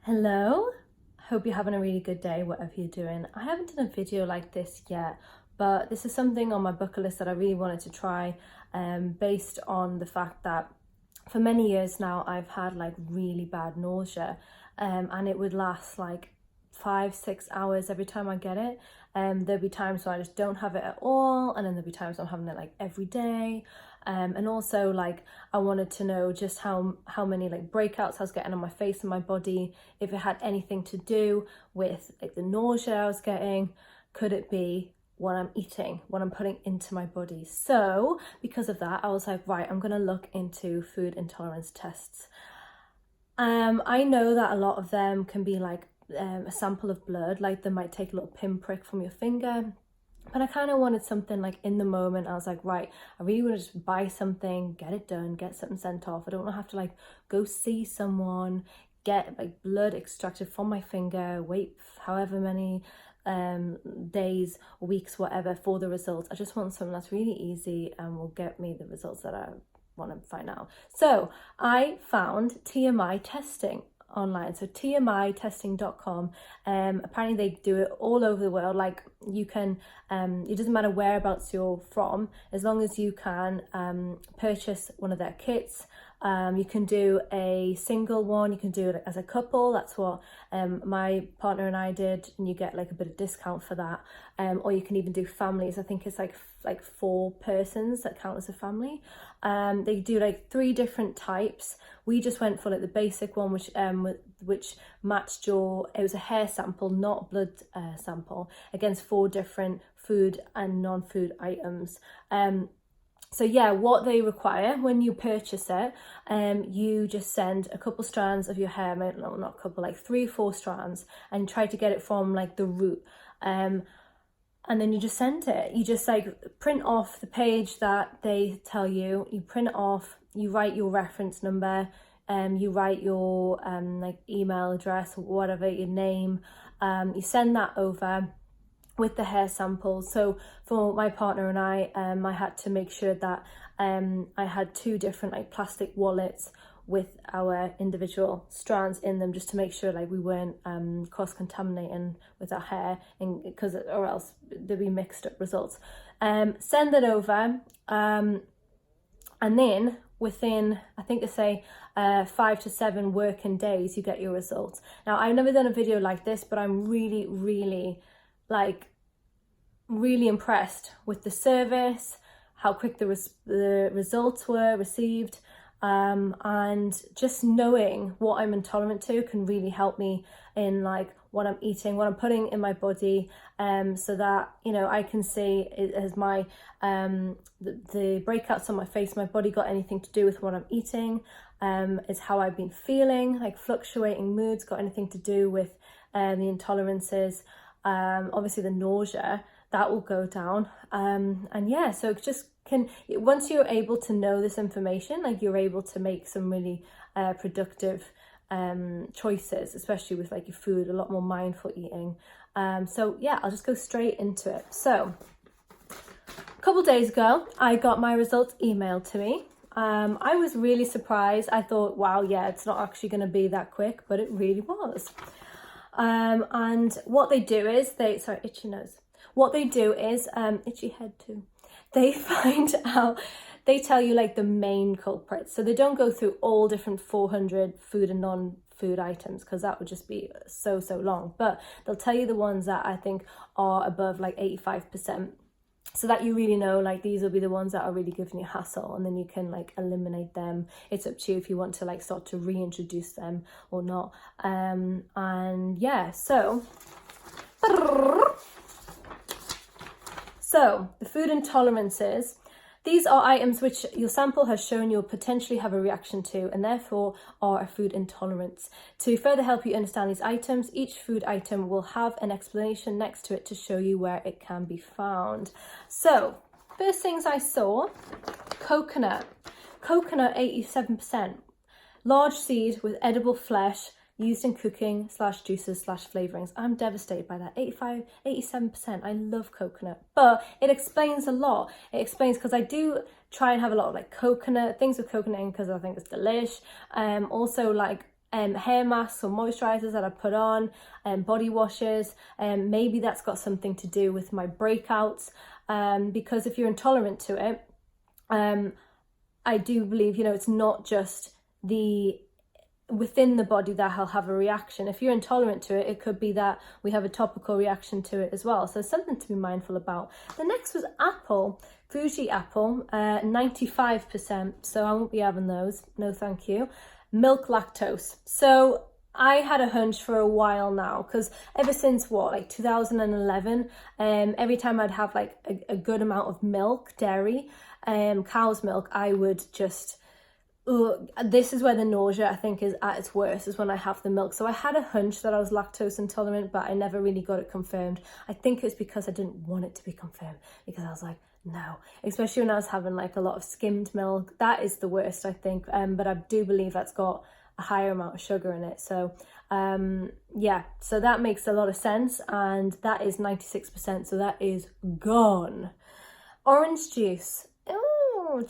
Hello, hope you're having a really good day, whatever you're doing. I haven't done a video like this yet, but this is something on my bucket list that I really wanted to try, based on the fact that for many years now I've had like really bad nausea, and it would last like 5-6 hours every time I get it. There'll be times where I just don't have it at all, and then there'll be times I'm having it like every day. And also like I wanted to know just how many like breakouts I was getting on my face and my body, if it had anything to do with like the nausea I was getting. Could it be what I'm eating, what I'm putting into my body? So because of that, I was like, right, I'm gonna look into food intolerance tests. I know that a lot of them can be like a sample of blood, like they might take a little pinprick from your finger. But I kind of wanted something like in the moment. I was like, right, I really want to just buy something, get it done, get something sent off. I don't want to have to like go see someone, get like blood extracted from my finger, wait however many days, weeks, whatever for the results. I just want something that's really easy and will get me the results that I want to find out. So I found TMI Testing online, so tmitesting.com. Apparently they do it all over the world. Like you can it doesn't matter whereabouts you're from, as long as you can purchase one of their kits. You can do a single one, you can do it as a couple. That's what my partner and I did, and you get like a bit of discount for that. Or you can even do families. I think it's like 4 persons that count as a family. They do like 3 different types. We just went for like the basic one, which matched it was a hair sample, not blood sample, against 4 different food and non-food items. So yeah, what they require when you purchase it, you just send a couple strands of your hair, no, not a couple, like 3-4 strands, and try to get it from like the root. And then you just send it. You just like print off the page that they tell you, you print it off, you write your reference number, you write your like email address or whatever, your name, you send that over with the hair samples. So for my partner and I had to make sure that I had 2 different like plastic wallets with our individual strands in them, just to make sure like we weren't cross-contaminating with our hair, or else there'd be mixed up results. Send it over, and then within, I think they say 5 to 7 working days, you get your results. Now I've never done a video like this, but I'm really impressed with the service, how quick the results were received, and just knowing what I'm intolerant to can really help me in like what I'm eating, what I'm putting in my body, so that, you know, I can see as my the breakouts on my face, my body got anything to do with what I'm eating, is how I've been feeling, like fluctuating moods got anything to do with the intolerances. Obviously the nausea, that will go down, and yeah, so it just once you're able to know this information, like you're able to make some really productive choices, especially with like your food, a lot more mindful eating. So yeah, I'll just go straight into it. So a couple days ago I got my results emailed to me. I was really surprised. I thought, wow, yeah, it's not actually going to be that quick, but it really was. And what they do is sorry, itchy nose. What they do is, itchy head too. They find out, they tell you like the main culprits. So they don't go through all different 400 food and non-food items, because that would just be so long. But they'll tell you the ones that I think are above like 85%. So that you really know, like these will be the ones that are really giving you hassle, and then you can like eliminate them. It's up to you if you want to like start to reintroduce them or not. And yeah, so the food intolerances. These are items which your sample has shown you'll potentially have a reaction to, and therefore are a food intolerance. To further help you understand these items, each food item will have an explanation next to it to show you where it can be found. So, first things I saw, coconut. Coconut 87%. Large seed with edible flesh, used in cooking / juices / flavourings. I'm devastated by that. 87%. I love coconut, but it explains a lot. It explains, because I do try and have a lot of like coconut things with coconut in, because I think it's delish. Also like hair masks or moisturizers that I put on, body washes, and maybe that's got something to do with my breakouts, because if you're intolerant to it, I do believe, you know, it's not just the within the body that I'll have a reaction. If you're intolerant to it, it could be that we have a topical reaction to it as well. So something to be mindful about. The next was apple, Fuji apple, 95%. So I won't be having those. No, thank you. Milk lactose. So I had a hunch for a while now, because ever since like 2011, every time I'd have like a good amount of milk, dairy, cow's milk, I would just, this is where the nausea I think is at its worst, is when I have the milk. So I had a hunch that I was lactose intolerant, but I never really got it confirmed. I think it's because I didn't want it to be confirmed, because I was like, no, especially when I was having like a lot of skimmed milk. That is the worst, I think. But I do believe that's got a higher amount of sugar in it. So yeah, so that makes a lot of sense, and that is 96%, so that is gone. Orange juice.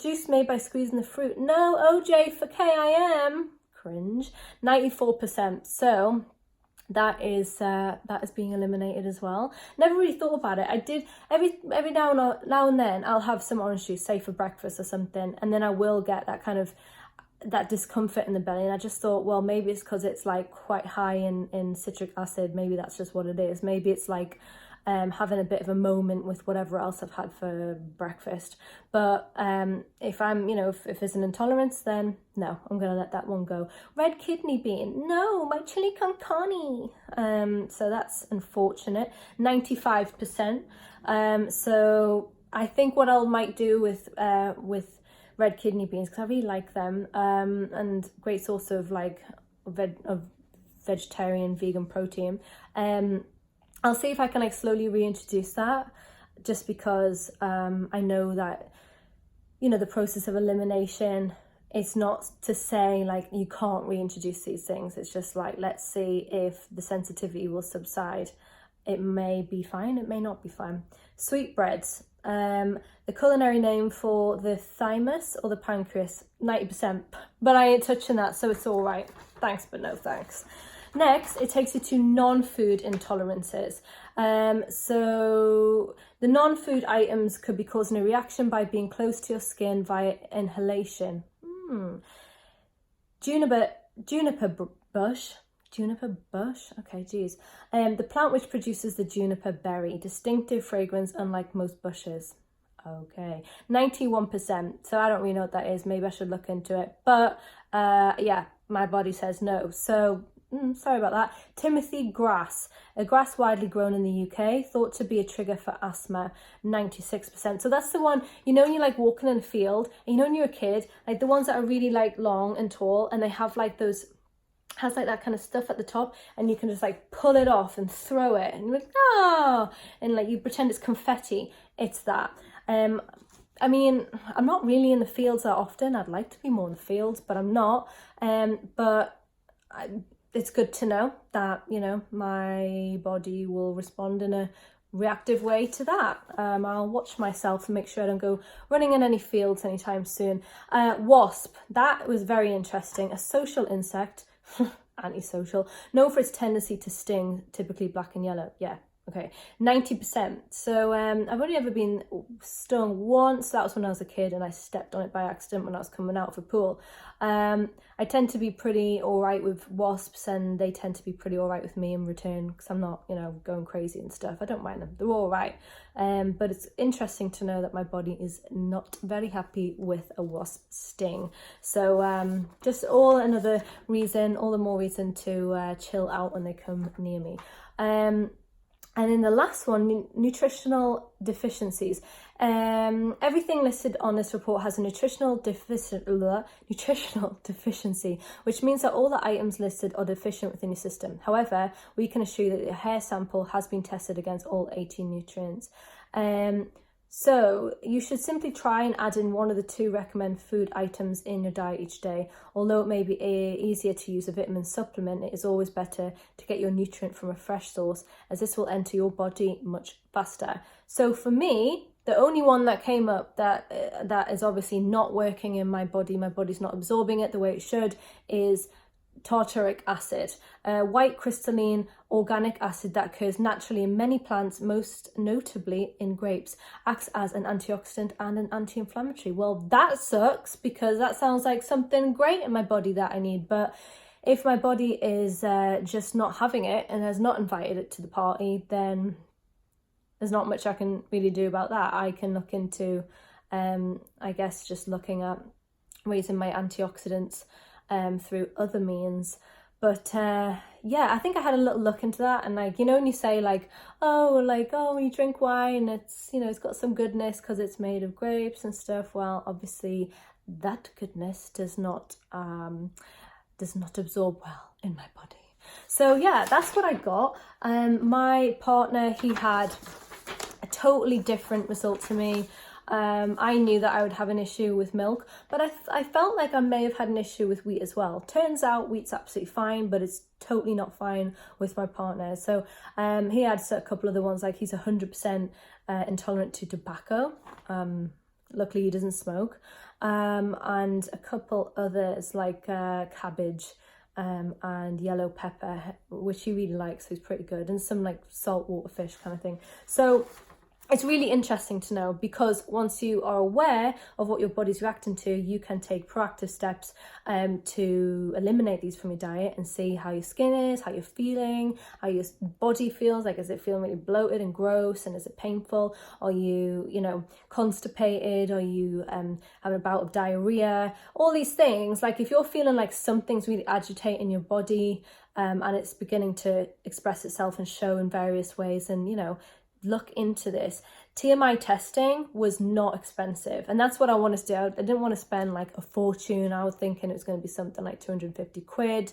Juice made by squeezing the fruit. No, OJ for KIM. Cringe. 94%. So that is being eliminated as well. Never really thought about it. I did every now and then I'll have some orange juice, say for breakfast or something, and then I will get that kind of that discomfort in the belly, and I just thought, well, maybe it's because it's like quite high in citric acid. Maybe that's just what it is. Maybe it's like having a bit of a moment with whatever else I've had for breakfast. But if I'm, you know, if there's an intolerance, then no, I'm gonna let that one go. Red kidney bean, no, my chili con carne. So that's unfortunate. 95%. So I think what I might do with red kidney beans, because I really like them, and great source of like vegetarian vegan protein. I'll see if I can like slowly reintroduce that, just because I know that, you know, the process of elimination, it's not to say like you can't reintroduce these things. It's just like, let's see if the sensitivity will subside. It may be fine, it may not be fine. Sweetbreads, the culinary name for the thymus or the pancreas, 90%, but I ain't touching that, so it's all right. Thanks, but no thanks. Next, it takes you to non-food intolerances. So the non-food items could be causing a reaction by being close to your skin via inhalation. Juniper bush. Okay, geez. The plant which produces the juniper berry, distinctive fragrance unlike most bushes. Okay, 91%. So I don't really know what that is. Maybe I should look into it. But yeah, my body says no. So sorry about that. Timothy grass, a grass widely grown in the UK, thought to be a trigger for asthma, 96%. So that's the one, you know, when you're like walking in a field, and you know when you're a kid, like the ones that are really like long and tall, and they have like those, has like that kind of stuff at the top, and you can just like pull it off and throw it, and you're like, oh, and like you pretend it's confetti. It's that. I mean, I'm not really in the fields that often. I'd like to be more in the fields, but I'm not. But it's good to know that, you know, my body will respond in a reactive way to that. I'll watch myself and make sure I don't go running in any fields anytime soon. Wasp, that was very interesting. A social insect, antisocial, known for its tendency to sting, typically black and yellow. Yeah, okay, 90%. So I've only ever been stung once. That was when I was a kid, and I stepped on it by accident when I was coming out of a pool. I tend to be pretty all right with wasps, and they tend to be pretty all right with me in return, because I'm not, you know, going crazy and stuff. I don't mind them. They're all right. But it's interesting to know that my body is not very happy with a wasp sting. So just all the more reason to chill out when they come near me. And then the last one, nutritional deficiencies. Everything listed on this report has a nutritional deficiency, which means that all the items listed are deficient within your system. However, we can assure that your hair sample has been tested against all 18 nutrients. So you should simply try and add in one of the 2 recommended food items in your diet each day. Although it may be easier to use a vitamin supplement, it is always better to get your nutrient from a fresh source, as this will enter your body much faster. So for me, the only one that came up that is obviously not working in my body's not absorbing it the way it should, is tartaric acid, a white crystalline organic acid that occurs naturally in many plants, most notably in grapes, acts as an antioxidant and an anti-inflammatory. Well, that sucks, because that sounds like something great in my body that I need, but if my body is just not having it and has not invited it to the party, then there's not much I can really do about that. I can look into, I guess, just looking at raising my antioxidants through other means. But yeah, I think I had a little look into that, and like, you know, when you say oh, when you drink wine, it's, you know, it's got some goodness because it's made of grapes and stuff. Well, obviously that goodness does not absorb well in my body. So yeah, that's what I got. My partner, he had a totally different result to me. I knew that I would have an issue with milk, but I felt like I may have had an issue with wheat as well. Turns out wheat's absolutely fine, but it's totally not fine with my partner. So he had a couple of the ones, like he's 100% intolerant to tobacco. Luckily he doesn't smoke. And a couple others like cabbage and yellow pepper, which he really likes, so he's pretty good, and some like saltwater fish kind of thing. So it's really interesting to know, because once you are aware of what your body's reacting to, you can take proactive steps to eliminate these from your diet and see how your skin is, how you're feeling, how your body feels. Like, is it feeling really bloated and gross, and is it painful? Are you, you know, constipated? Are you having a bout of diarrhea? All these things. Like, if you're feeling like something's really agitating your body and it's beginning to express itself and show in various ways, and, you know, look into this. TMI testing was not expensive, and that's what I wanted to do. I didn't want to spend like a fortune. I was thinking it was going to be something like 250 quid.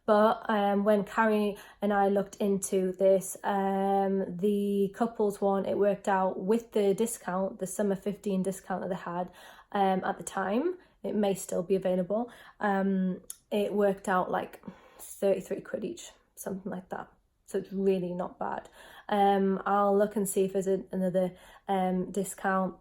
But when Carrie and I looked into this, the couples one, it worked out with the discount, the summer 15 discount that they had at the time. It may still be available. It worked out like 33 quid each, something like that. So it's really not bad. I'll look and see if there's another discount.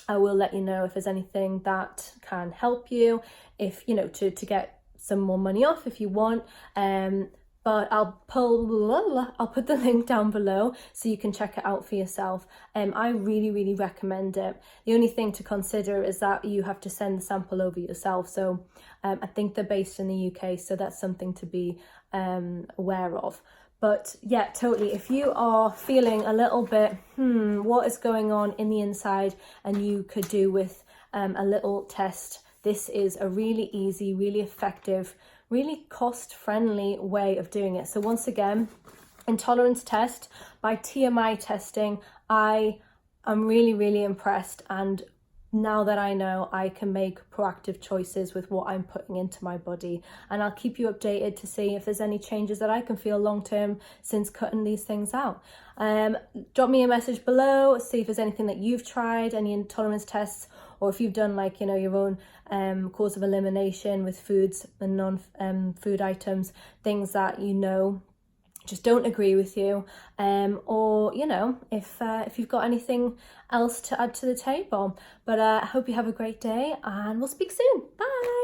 I will let you know if there's anything that can help you, if, you know, to get some more money off if you want. But I'll put the link down below so you can check it out for yourself. I really recommend it. The only thing to consider is that you have to send the sample over yourself. So I think they're based in the UK, so that's something to be aware of. But yeah, totally. If you are feeling a little bit, what is going on in the inside, and you could do with a little test, this is a really easy, really effective, really cost-friendly way of doing it. So once again, Intolerance Test by TMI Testing. I am really impressed, and now that I know, I can make proactive choices with what I'm putting into my body, and I'll keep you updated to see if there's any changes that I can feel long term since cutting these things out. Drop me a message below, see if there's anything that you've tried, any intolerance tests, or if you've done like, you know, your own course of elimination with foods and non-food items, things that you know just don't agree with you, or, you know, if you've got anything else to add to the table. But I hope you have a great day, and we'll speak soon. Bye.